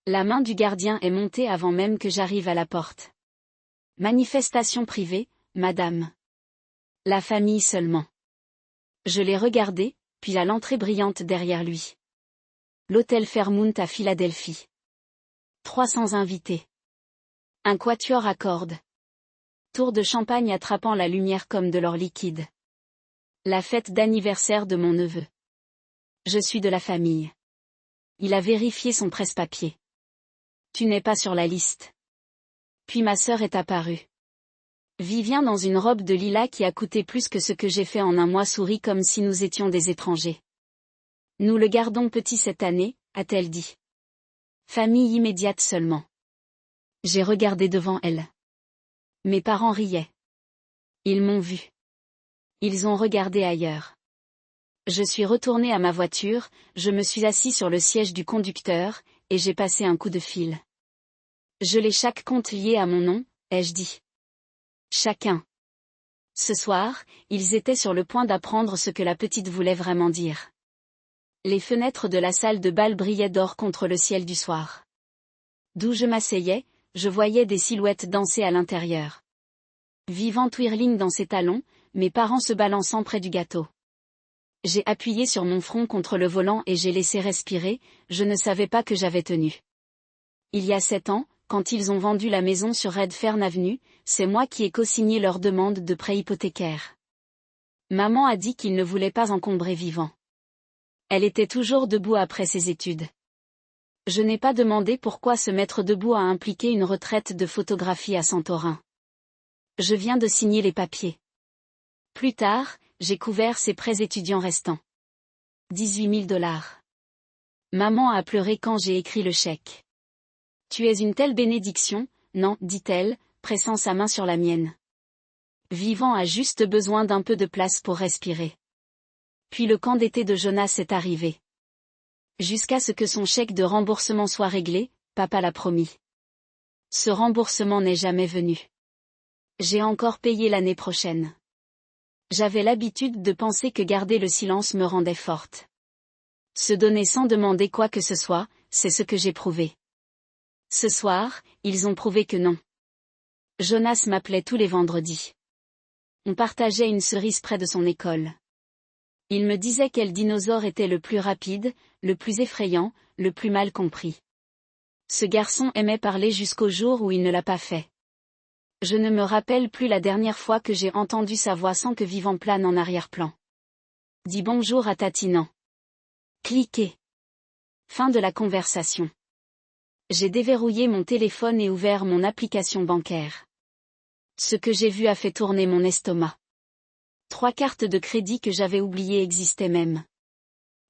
La main du gardien est montée avant même que j'arrive à la porte. Manifestation privée, madame. La famille seulement. Je l'ai regardé, puis à l'entrée brillante derrière lui. L'hôtel Fairmount à Philadelphie. 300 invités. Un quatuor à cordes. Tour de champagne attrapant la lumière comme de l'or liquide. La fête d'anniversaire de mon neveu. Je suis de la famille. Il a vérifié son presse-papier. Tu n'es pas sur la liste. Puis ma sœur est apparue. Vivien dans une robe de lilas qui a coûté plus que ce que j'ai fait en un mois sourit comme si nous étions des étrangers. Nous le gardons petit cette année, a-t-elle dit. Famille immédiate seulement. J'ai regardé devant elle. Mes parents riaient. Ils m'ont vu. Ils ont regardé ailleurs. Je suis retourné à ma voiture, je me suis assis sur le siège du conducteur, et j'ai passé un coup de fil. Je l'ai chaque compte lié à mon nom, ai-je dit. Chacun. Ce soir, ils étaient sur le point d'apprendre ce que la petite voulait vraiment dire. Les fenêtres de la salle de bal brillaient d'or contre le ciel du soir. D'où je m'asseyais, je voyais des silhouettes danser à l'intérieur. Vivant twirling dans ses talons, mes parents se balançant près du gâteau. J'ai appuyé sur mon front contre le volant et j'ai laissé respirer, je ne savais pas que j'avais tenu. Il y a 7 ans, quand ils ont vendu la maison sur Redfern Avenue, c'est moi qui ai co-signé leur demande de prêt hypothécaire. Maman a dit qu'ils ne voulaient pas encombrer Vivant. Elle était toujours debout après ses études. Je n'ai pas demandé pourquoi se mettre debout a impliqué une retraite de photographie à Santorin. Je viens de signer les papiers. Plus tard, j'ai couvert ses prêts étudiants restants. 18 000 $. Maman a pleuré quand j'ai écrit le chèque. Tu es une telle bénédiction, non, dit-elle, pressant sa main sur la mienne. Vivant a juste besoin d'un peu de place pour respirer. Puis le camp d'été de Jonas est arrivé. Jusqu'à ce que son chèque de remboursement soit réglé, papa l'a promis. Ce remboursement n'est jamais venu. J'ai encore payé l'année prochaine. J'avais l'habitude de penser que garder le silence me rendait forte. Se donner sans demander quoi que ce soit, c'est ce que j'ai prouvé. Ce soir, ils ont prouvé que non. Jonas m'appelait tous les vendredis. On partageait une cerise près de son école. Il me disait quel dinosaure était le plus rapide, le plus effrayant, le plus mal compris. Ce garçon aimait parler jusqu'au jour où il ne l'a pas fait. Je ne me rappelle plus la dernière fois que j'ai entendu sa voix sans que Vivant plane en arrière-plan. Dis bonjour à Tatinant. Cliquez. Fin de la conversation. J'ai déverrouillé mon téléphone et ouvert mon application bancaire. Ce que j'ai vu a fait tourner mon estomac. 3 cartes de crédit que j'avais oubliées existaient même.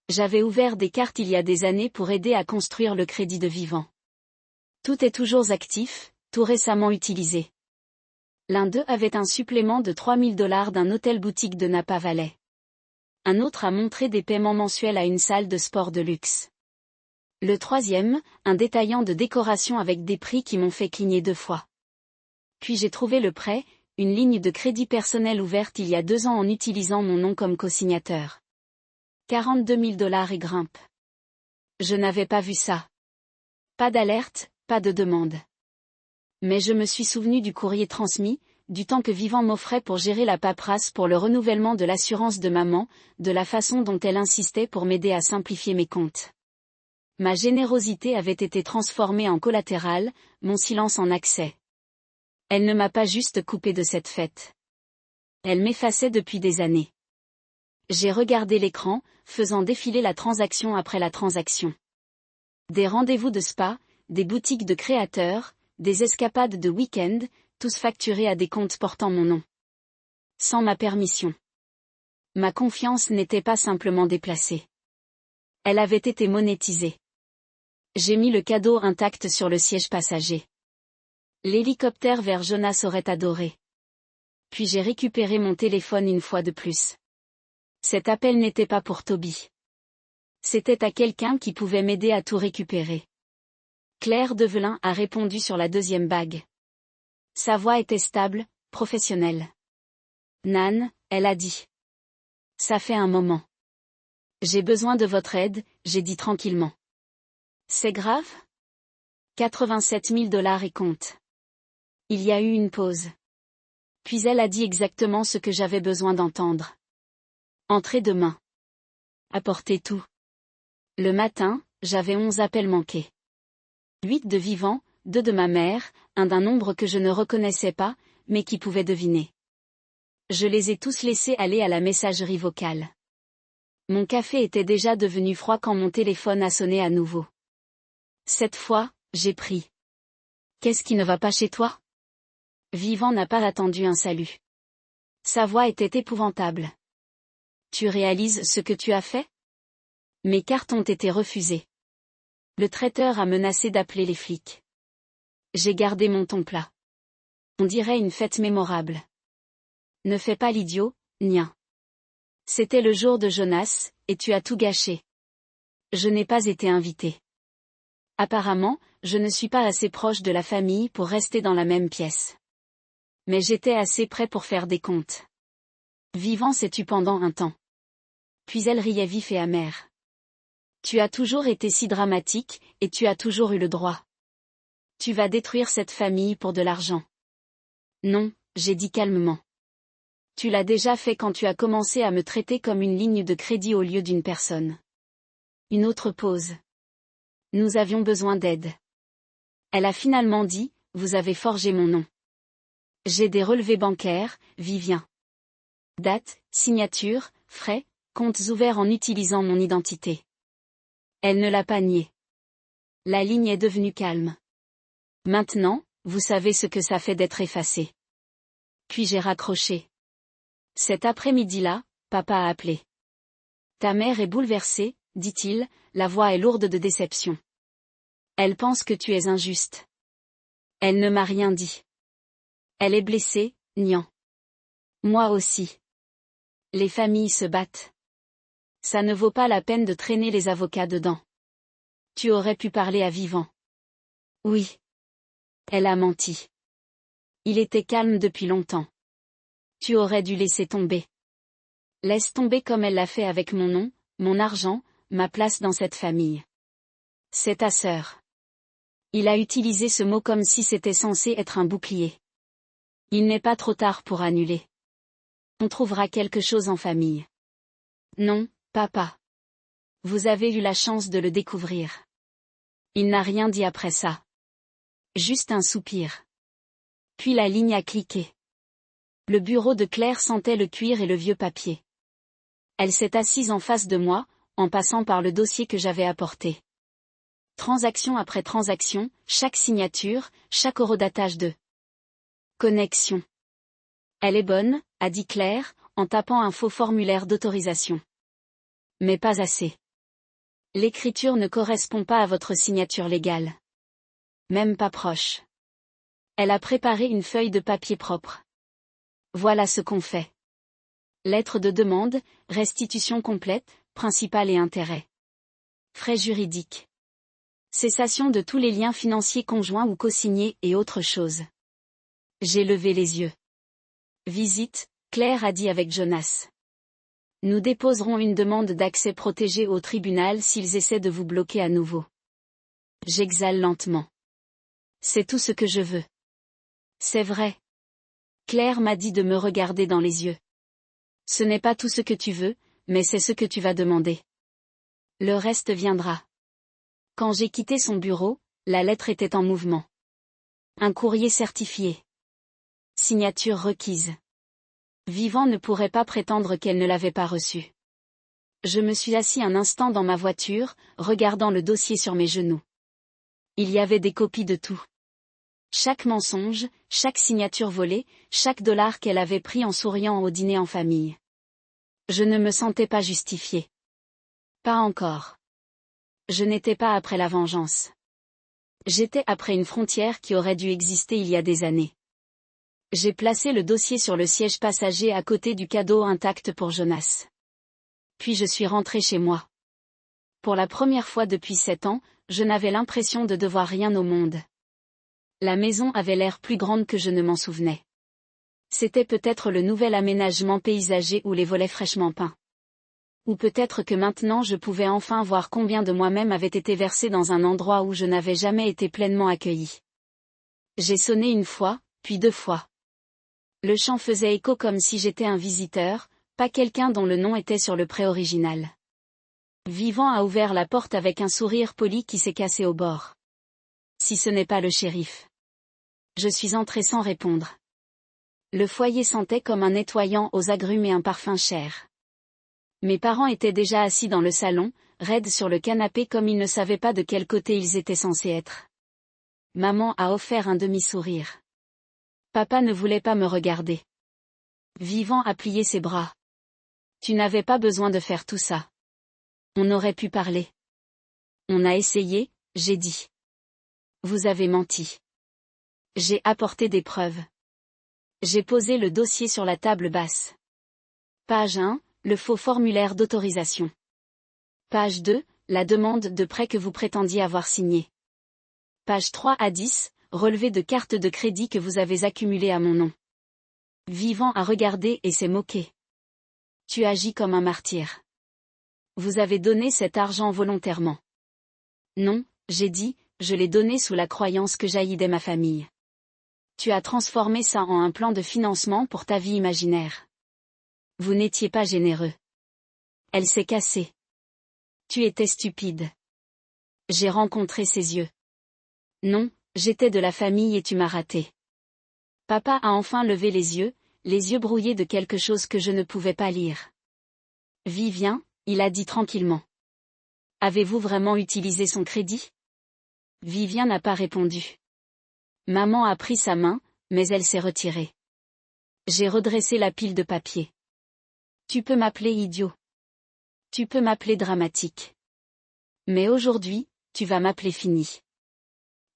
J'avais ouvert des cartes il y a des années pour aider à construire le crédit de Vivant. Tout est toujours actif, tout récemment utilisé. L'un d'eux avait un supplément de 3 000 $ d'un hôtel-boutique de Napa Valley. Un autre a montré des paiements mensuels à une salle de sport de luxe. Le troisième, un détaillant de décoration avec des prix qui m'ont fait cligner 2 fois. Puis j'ai trouvé le prêt, une ligne de crédit personnel ouverte il y a 2 ans en utilisant mon nom comme co-signateur. 42 000 $ et grimpe. Je n'avais pas vu ça. Pas d'alerte, pas de demande. Mais je me suis souvenu du courrier transmis, du temps que Vivant m'offrait pour gérer la paperasse pour le renouvellement de l'assurance de maman, de la façon dont elle insistait pour m'aider à simplifier mes comptes. Ma générosité avait été transformée en collatéral, mon silence en accès. Elle ne m'a pas juste coupé de cette fête. Elle m'effaçait depuis des années. J'ai regardé l'écran, faisant défiler la transaction après la transaction. Des rendez-vous de spa, des boutiques de créateurs, des escapades de week-end, tous facturés à des comptes portant mon nom. Sans ma permission. Ma confiance n'était pas simplement déplacée. Elle avait été monétisée. J'ai mis le cadeau intact sur le siège passager. L'hélicoptère vers Jonas aurait adoré. Puis j'ai récupéré mon téléphone une fois de plus. Cet appel n'était pas pour Toby. C'était à quelqu'un qui pouvait m'aider à tout récupérer. Claire Develin a répondu sur la 2e bague. Sa voix était stable, professionnelle. Nan, elle a dit. Ça fait un moment. J'ai besoin de votre aide, j'ai dit tranquillement. C'est grave ? 87 000 $ et compte. Il y a eu une pause. Puis elle a dit exactement ce que j'avais besoin d'entendre. Entrez demain. Apportez tout. Le matin, j'avais 11 appels manqués. 8 de Vivant, 2 de ma mère, un d'un nombre que je ne reconnaissais pas, mais qui pouvait deviner. Je les ai tous laissés aller à la messagerie vocale. Mon café était déjà devenu froid quand mon téléphone a sonné à nouveau. Cette fois, j'ai pris. Qu'est-ce qui ne va pas chez toi? Vivant n'a pas attendu un salut. Sa voix était épouvantable. Tu réalises ce que tu as fait? Mes cartes ont été refusées. Le traiteur a menacé d'appeler les flics. J'ai gardé mon ton plat. On dirait une fête mémorable. Ne fais pas l'idiot, Nien. C'était le jour de Jonas, et tu as tout gâché. Je n'ai pas été invité. Apparemment, je ne suis pas assez proche de la famille pour rester dans la même pièce. Mais j'étais assez près pour faire des comptes. Vivant s'est tu pendant un temps. Puis elle riait vif et amer. Tu as toujours été si dramatique, et tu as toujours eu le droit. Tu vas détruire cette famille pour de l'argent. Non, j'ai dit calmement. Tu l'as déjà fait quand tu as commencé à me traiter comme une ligne de crédit au lieu d'une personne. Une autre pause. Nous avions besoin d'aide. Elle a finalement dit, vous avez forgé mon nom. J'ai des relevés bancaires, Vivien. Date, signature, frais, comptes ouverts en utilisant mon identité. Elle ne l'a pas nié. La ligne est devenue calme. Maintenant, vous savez ce que ça fait d'être effacé. Puis j'ai raccroché. Cet après-midi-là, papa a appelé. Ta mère est bouleversée, dit-il, la voix est lourde de déception. Elle pense que tu es injuste. Elle ne m'a rien dit. Elle est blessée, Nian. Moi aussi. Les familles se battent. Ça ne vaut pas la peine de traîner les avocats dedans. Tu aurais pu parler à Vivant. Oui. Elle a menti. Il était calme depuis longtemps. Tu aurais dû laisser tomber. Laisse tomber comme elle l'a fait avec mon nom, mon argent, ma place dans cette famille. C'est ta sœur. Il a utilisé ce mot comme si c'était censé être un bouclier. Il n'est pas trop tard pour annuler. On trouvera quelque chose en famille. Non, papa. Vous avez eu la chance de le découvrir. Il n'a rien dit après ça. Juste un soupir. Puis la ligne a cliqué. Le bureau de Claire sentait le cuir et le vieux papier. Elle s'est assise en face de moi, en passant par le dossier que j'avais apporté. Transaction après transaction, chaque signature, chaque horodatage de connexion. Elle est bonne, a dit Claire, en tapant un faux formulaire d'autorisation. Mais pas assez. L'écriture ne correspond pas à votre signature légale. Même pas proche. Elle a préparé une feuille de papier propre. Voilà ce qu'on fait. Lettre de demande, restitution complète, principal et intérêt. Frais juridiques. Cessation de tous les liens financiers conjoints ou co-signés et autre chose. J'ai levé les yeux. Visite, Claire a dit avec Jonas. Nous déposerons une demande d'accès protégé au tribunal s'ils essaient de vous bloquer à nouveau. J'exhale lentement. C'est tout ce que je veux. C'est vrai. Claire m'a dit de me regarder dans les yeux. Ce n'est pas tout ce que tu veux, mais c'est ce que tu vas demander. Le reste viendra. Quand j'ai quitté son bureau, la lettre était en mouvement. Un courrier certifié. Signature requise. Vivant ne pourrait pas prétendre qu'elle ne l'avait pas reçu. Je me suis assis un instant dans ma voiture, regardant le dossier sur mes genoux. Il y avait des copies de tout. Chaque mensonge, chaque signature volée, chaque dollar qu'elle avait pris en souriant au dîner en famille. Je ne me sentais pas justifiée. Pas encore. Je n'étais pas après la vengeance. J'étais après une frontière qui aurait dû exister il y a des années. J'ai placé le dossier sur le siège passager à côté du cadeau intact pour Jonas. Puis je suis rentrée chez moi. Pour la première fois depuis 7 ans, je n'avais l'impression de devoir rien au monde. La maison avait l'air plus grande que je ne m'en souvenais. C'était peut-être le nouvel aménagement paysager ou les volets fraîchement peints. ou peut-être que maintenant je pouvais enfin voir combien de moi-même avait été versé dans un endroit où je n'avais jamais été pleinement accueilli. J'ai sonné une fois, puis 2 fois. Le chant faisait écho comme si j'étais un visiteur, pas quelqu'un dont le nom était sur le pré-original. Vivant a ouvert la porte avec un sourire poli qui s'est cassé au bord. Si ce n'est pas le shérif. Je suis entré sans répondre. Le foyer sentait comme un nettoyant aux agrumes et un parfum cher. Mes parents étaient déjà assis dans le salon, raides sur le canapé comme ils ne savaient pas de quel côté ils étaient censés être. Maman a offert un demi-sourire. Papa ne voulait pas me regarder. Vivant a plié ses bras. Tu n'avais pas besoin de faire tout ça. On aurait pu parler. On a essayé, j'ai dit. Vous avez menti. J'ai apporté des preuves. J'ai posé le dossier sur la table basse. Page 1, le faux formulaire d'autorisation. Page 2, la demande de prêt que vous prétendiez avoir signé. Page 3 à 10, relevé de cartes de crédit que vous avez accumulées à mon nom. Vivant a regardé et s'est moqué. Tu agis comme un martyr. Vous avez donné cet argent volontairement. Non, j'ai dit, je l'ai donné sous la croyance que jaillissait ma famille. Tu as transformé ça en un plan de financement pour ta vie imaginaire. Vous n'étiez pas généreux. Elle s'est cassée. Tu étais stupide. J'ai rencontré ses yeux. Non, j'étais de la famille et tu m'as raté. Papa a enfin levé les yeux brouillés de quelque chose que je ne pouvais pas lire. Vivien, il a dit tranquillement. Avez-vous vraiment utilisé son crédit? Vivien n'a pas répondu. Maman a pris sa main, mais elle s'est retirée. J'ai redressé la pile de papier. Tu peux m'appeler idiot. Tu peux m'appeler dramatique. Mais aujourd'hui, tu vas m'appeler fini.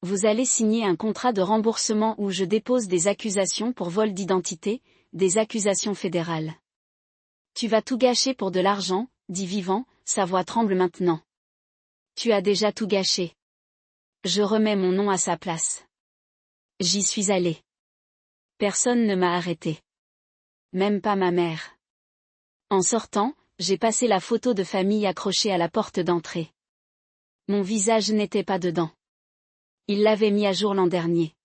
Vous allez signer un contrat de remboursement où je dépose des accusations pour vol d'identité, des accusations fédérales. Tu vas tout gâcher pour de l'argent, dit Vivant, sa voix tremble maintenant. Tu as déjà tout gâché. Je remets mon nom à sa place. J'y suis allé. Personne ne m'a arrêté. Même pas ma mère. En sortant, j'ai passé la photo de famille accrochée à la porte d'entrée. Mon visage n'était pas dedans. Il l'avait mis à jour l'an dernier.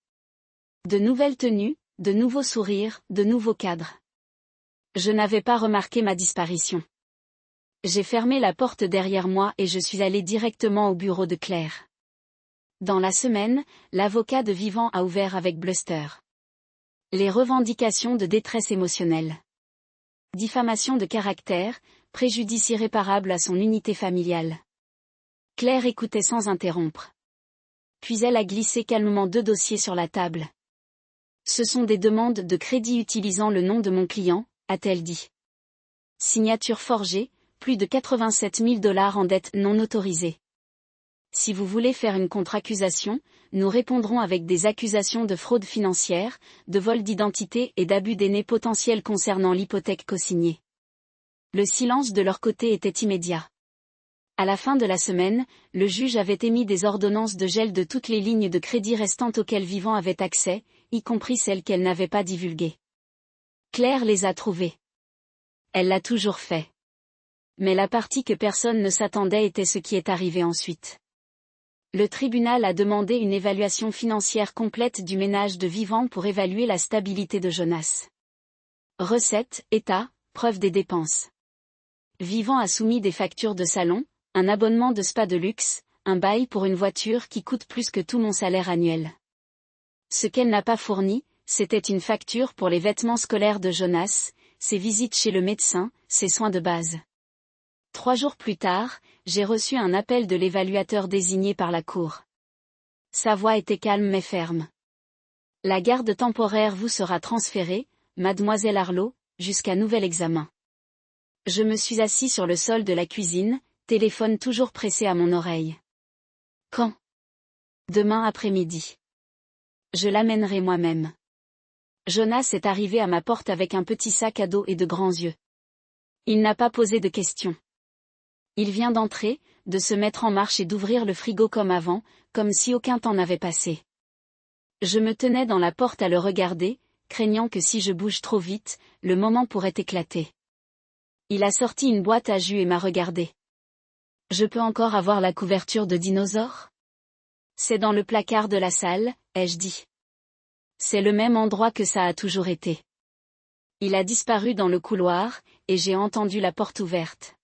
De nouvelles tenues, de nouveaux sourires, de nouveaux cadres. Je n'avais pas remarqué ma disparition. J'ai fermé la porte derrière moi et je suis allé directement au bureau de Claire. Dans la semaine, l'avocat de Vivant a ouvert avec bluster. Les revendications de détresse émotionnelle. Diffamation de caractère, préjudice irréparable à son unité familiale. Claire écoutait sans interrompre. Puis elle a glissé calmement 2 dossiers sur la table. Ce sont des demandes de crédit utilisant le nom de mon client, a-t-elle dit. Signature forgée, plus de 87 000 $ en dette non autorisée. Si vous voulez faire une contre-accusation, nous répondrons avec des accusations de fraude financière, de vol d'identité et d'abus d'aînés potentiels concernant l'hypothèque co-signée. Le silence de leur côté était immédiat. À la fin de la semaine, le juge avait émis des ordonnances de gel de toutes les lignes de crédit restantes auxquelles Vivant avait accès, y compris celles qu'elle n'avait pas divulguées. Claire les a trouvées. Elle l'a toujours fait. Mais la partie que personne ne s'attendait était ce qui est arrivé ensuite. Le tribunal a demandé une évaluation financière complète du ménage de Vivant pour évaluer la stabilité de Jonas. Recettes, état, preuve des dépenses. Vivant a soumis des factures de salon, un abonnement de spa de luxe, un bail pour une voiture qui coûte plus que tout mon salaire annuel. Ce qu'elle n'a pas fourni, c'était une facture pour les vêtements scolaires de Jonas, ses visites chez le médecin, ses soins de base. 3 jours plus tard, j'ai reçu un appel de l'évaluateur désigné par la cour. Sa voix était calme mais ferme. La garde temporaire vous sera transférée, mademoiselle Arlot, jusqu'à nouvel examen. Je me suis assis sur le sol de la cuisine, téléphone toujours pressé à mon oreille. Quand? Demain après-midi. Je l'amènerai moi-même. Jonas est arrivé à ma porte avec un petit sac à dos et de grands yeux. Il n'a pas posé de questions. Il vient d'entrer, de se mettre en marche et d'ouvrir le frigo comme avant, comme si aucun temps n'avait passé. Je me tenais dans la porte à le regarder, craignant que si je bouge trop vite, le moment pourrait éclater. Il a sorti une boîte à jus et m'a regardé. Je peux encore avoir la couverture de dinosaure? C'est dans le placard de la salle, ai-je dit. C'est le même endroit que ça a toujours été. Il a disparu dans le couloir, et j'ai entendu la porte ouverte.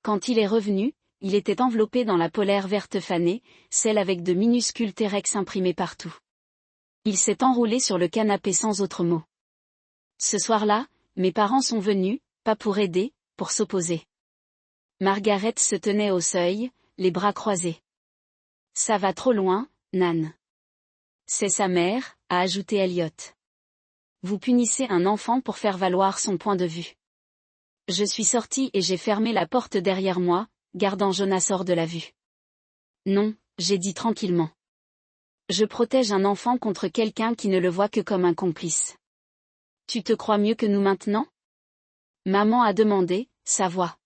Quand il est revenu, il était enveloppé dans la polaire verte fanée, celle avec de minuscules T-Rex imprimés partout. Il s'est enroulé sur le canapé sans autre mot. Ce soir-là, mes parents sont venus, pas pour aider, pour s'opposer. Margaret se tenait au seuil, les bras croisés. Ça va trop loin, Nan. C'est sa mère, a ajouté Elliot. Vous punissez un enfant pour faire valoir son point de vue. Je suis sortie et j'ai fermé la porte derrière moi, gardant Jonas hors de la vue. Non, j'ai dit tranquillement. Je protège un enfant contre quelqu'un qui ne le voit que comme un complice. Tu te crois mieux que nous maintenant? Maman a demandé, sa voix.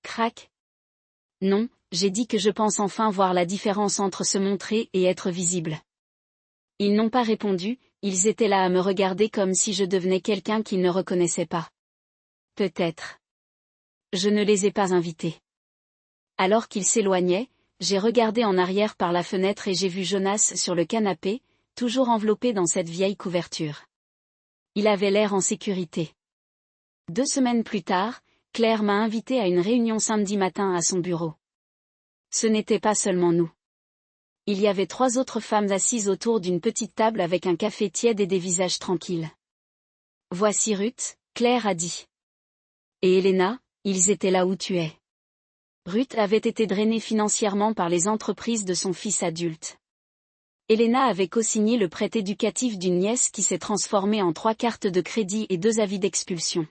Crac. Non, j'ai dit que je pense enfin voir la différence entre se montrer et être visible. Ils n'ont pas répondu, ils étaient là à me regarder comme si je devenais quelqu'un qu'ils ne reconnaissaient pas. Peut-être. Je ne les ai pas invités. Alors qu'ils s'éloignaient, j'ai regardé en arrière par la fenêtre et j'ai vu Jonas sur le canapé, toujours enveloppé dans cette vieille couverture. Il avait l'air en sécurité. 2 semaines plus tard, Claire m'a invité à une réunion samedi matin à son bureau. Ce n'était pas seulement nous. Il y avait 3 autres femmes assises autour d'une petite table avec un café tiède et des visages tranquilles. Voici Ruth, Claire a dit. Et Elena, ils étaient là où tu es. Ruth avait été drainée financièrement par les entreprises de son fils adulte. Elena avait co-signé le prêt éducatif d'une nièce qui s'est transformée en 3 cartes de crédit et 2 avis d'expulsion.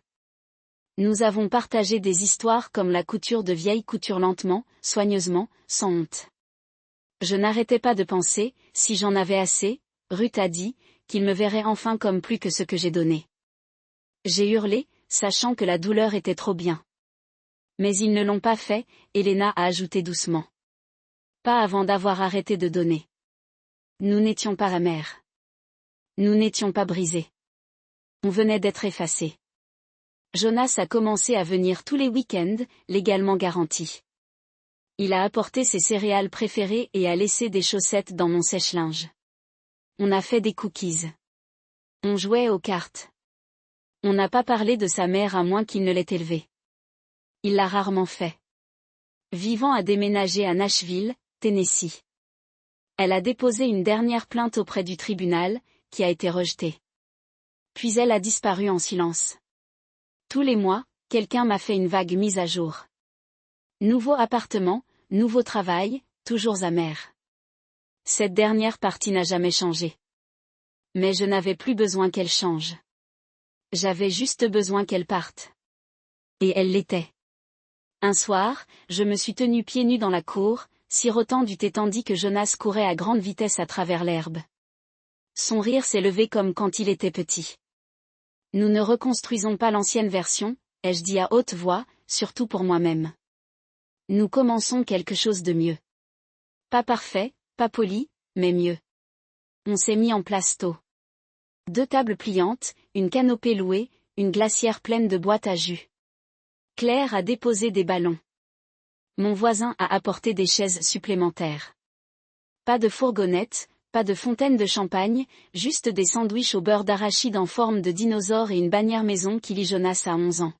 Nous avons partagé des histoires comme la couture de vieilles coutures lentement, soigneusement, sans honte. Je n'arrêtais pas de penser, si j'en avais assez, Ruth a dit, qu'il me verrait enfin comme plus que ce que j'ai donné. J'ai hurlé, sachant que la douleur était trop bien. Mais ils ne l'ont pas fait, Elena a ajouté doucement. Pas avant d'avoir arrêté de donner. Nous n'étions pas amers. Nous n'étions pas brisés. On venait d'être effacés. Jonas a commencé à venir tous les week-ends, légalement garantis. Il a apporté ses céréales préférées et a laissé des chaussettes dans mon sèche-linge. On a fait des cookies. On jouait aux cartes. On n'a pas parlé de sa mère à moins qu'il ne l'ait élevée. Il l'a rarement fait. Vivant a déménagé à Nashville, Tennessee. Elle a déposé une dernière plainte auprès du tribunal, qui a été rejetée. Puis elle a disparu en silence. Tous les mois, quelqu'un m'a fait une vague mise à jour. Nouveau appartement, nouveau travail, toujours amer. Cette dernière partie n'a jamais changé. Mais je n'avais plus besoin qu'elle change. J'avais juste besoin qu'elle parte. Et elle l'était. Un soir, je me suis tenue pieds nus dans la cour, sirotant du thé tandis que Jonas courait à grande vitesse à travers l'herbe. Son rire s'est levé comme quand il était petit. Nous ne reconstruisons pas l'ancienne version, ai-je dit à haute voix, surtout pour moi-même. Nous commençons quelque chose de mieux. Pas parfait, pas poli, mais mieux. On s'est mis en place tôt. 2 tables pliantes, une canopée louée, une glacière pleine de boîtes à jus. Claire a déposé des ballons. Mon voisin a apporté des chaises supplémentaires. Pas de fourgonnette, pas de fontaine de champagne, juste des sandwichs au beurre d'arachide en forme de dinosaure et une bannière maison qui lit Jonas à 11 ans.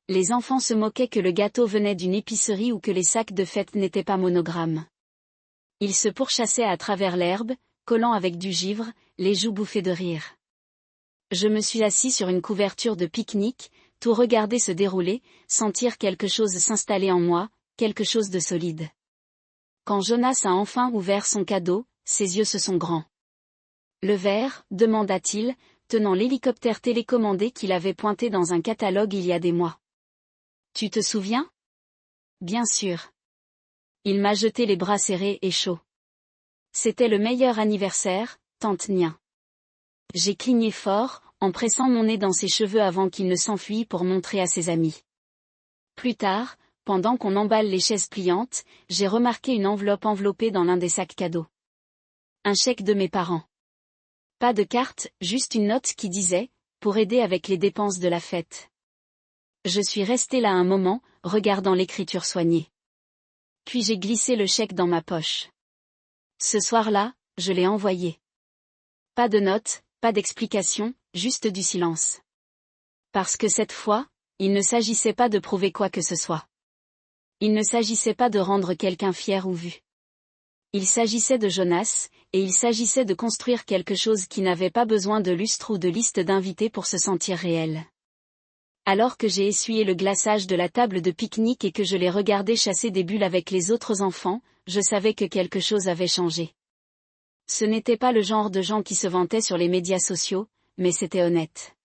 Les enfants se moquaient que le gâteau venait d'une épicerie ou que les sacs de fête n'étaient pas monogrammes. Ils se pourchassaient à travers l'herbe, collant avec du givre, les joues bouffées de rire. Je me suis assis sur une couverture de pique-nique, tout regarder se dérouler, sentir quelque chose s'installer en moi, quelque chose de solide. Quand Jonas a enfin ouvert son cadeau, ses yeux se sont grands. Le verre, demanda-t-il, tenant l'hélicoptère télécommandé qu'il avait pointé dans un catalogue il y a des mois. Tu te souviens? Bien sûr. Il m'a jeté les bras serrés et chauds. C'était le meilleur anniversaire, tante Nia. J'ai cligné fort, en pressant mon nez dans ses cheveux avant qu'il ne s'enfuit pour montrer à ses amis. Plus tard, pendant qu'on emballe les chaises pliantes, j'ai remarqué une enveloppe enveloppée dans l'un des sacs cadeaux. Un chèque de mes parents. Pas de carte, juste une note qui disait « Pour aider avec les dépenses de la fête ». Je suis resté là un moment, regardant l'écriture soignée. Puis j'ai glissé le chèque dans ma poche. Ce soir-là, je l'ai envoyé. Pas de notes, pas d'explication, juste du silence. Parce que cette fois, il ne s'agissait pas de prouver quoi que ce soit. Il ne s'agissait pas de rendre quelqu'un fier ou vu. Il s'agissait de Jonas, et il s'agissait de construire quelque chose qui n'avait pas besoin de lustre ou de liste d'invités pour se sentir réel. Alors que j'ai essuyé le glaçage de la table de pique-nique et que je l'ai regardé chasser des bulles avec les autres enfants, je savais que quelque chose avait changé. Ce n'était pas le genre de gens qui se vantaient sur les médias sociaux, mais c'était honnête.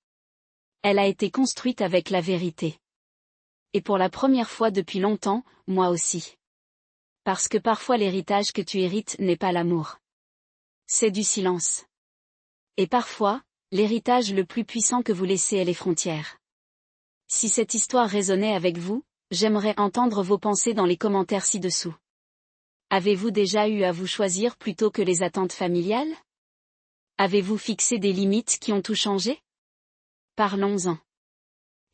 Elle a été construite avec la vérité. Et pour la première fois depuis longtemps, moi aussi. Parce que parfois l'héritage que tu hérites n'est pas l'amour. C'est du silence. Et parfois, l'héritage le plus puissant que vous laissez est les frontières. Si cette histoire résonnait avec vous, j'aimerais entendre vos pensées dans les commentaires ci-dessous. Avez-vous déjà eu à vous choisir plutôt que les attentes familiales? Avez-vous fixé des limites qui ont tout changé? Parlons-en.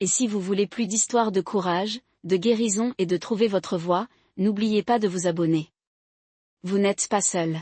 Et si vous voulez plus d'histoires de courage, de guérison et de trouver votre voie, n'oubliez pas de vous abonner. Vous n'êtes pas seul.